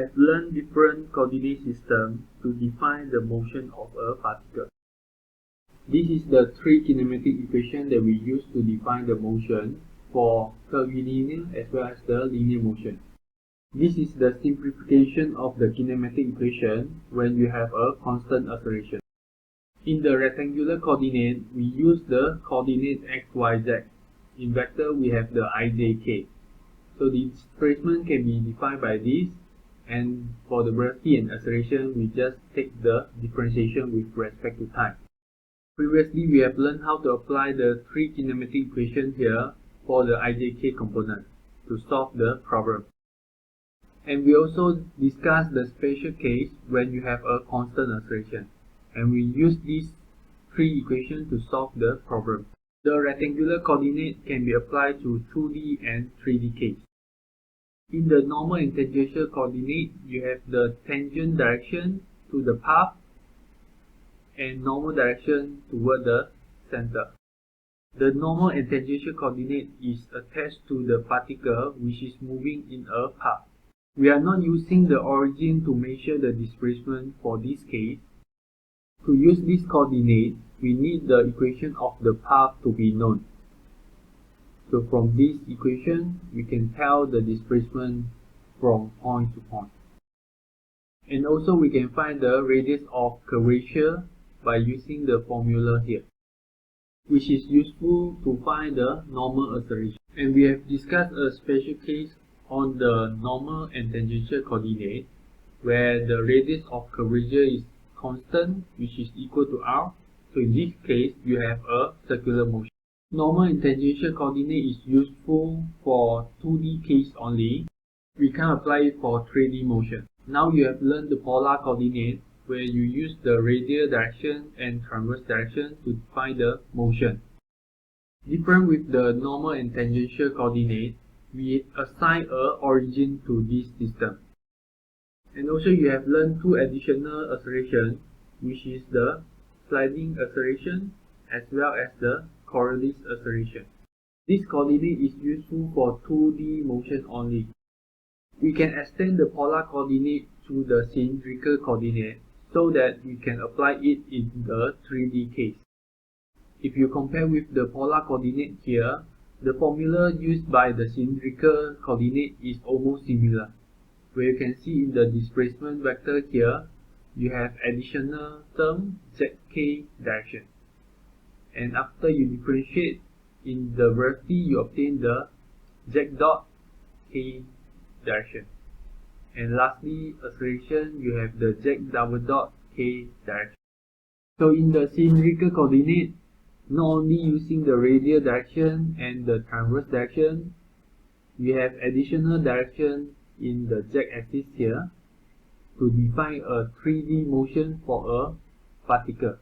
have learned different coordinate systems to define the motion of a particle. This is the three kinematic equations that we use to define the motion for curvilinear as well as the linear motion. This is the simplification of the kinematic equation when you have a constant acceleration. In the rectangular coordinate, we use the coordinate x, y, z. In vector, we have the ij, k. So the displacement can be defined by this, and for the velocity and acceleration, we just take the differentiation with respect to time. Previously, we have learned how to apply the three kinematic equations here for the ijk component to solve the problem. And we also discussed the special case when you have a constant acceleration, and we use these three equations to solve the problem. The rectangular coordinate can be applied to 2D and 3D case. In the normal and tangential coordinate, you have the tangent direction to the path and normal direction toward the center. The normal and tangential coordinate is attached to the particle which is moving in a path. We are not using the origin to measure the displacement for this case. To use this coordinate, we need the equation of the path to be known. So from this equation, we can tell the displacement from point to point. And also we can find the radius of curvature by using the formula here, which is useful to find the normal acceleration. And we have discussed a special case on the normal and tangential coordinate, where the radius of curvature is constant, which is equal to r. So in this case, you have a circular motion. Normal and tangential coordinate is useful for 2D case only. We can apply it for 3D motion. Now you have learned the polar coordinate, where you use the radial direction and transverse direction to define the motion. Different with the normal and tangential coordinate, we assign a origin to this system. And also you have learned two additional accelerations, which is the sliding acceleration as well as the Coriolis acceleration. This coordinate is useful for 2D motion only. We can extend the polar coordinate to the cylindrical coordinate so that we can apply it in the 3D case. If you compare with the polar coordinate here, the formula used by the cylindrical coordinate is almost similar. Where you can see in the displacement vector here, you have additional term zk direction. And after you differentiate in the velocity, you obtain the z dot k direction. And lastly, acceleration, you have the z double dot k direction. So in the cylindrical coordinate, not only using the radial direction and the transverse direction, we have additional direction in the z-axis here to define a 3D motion for a particle.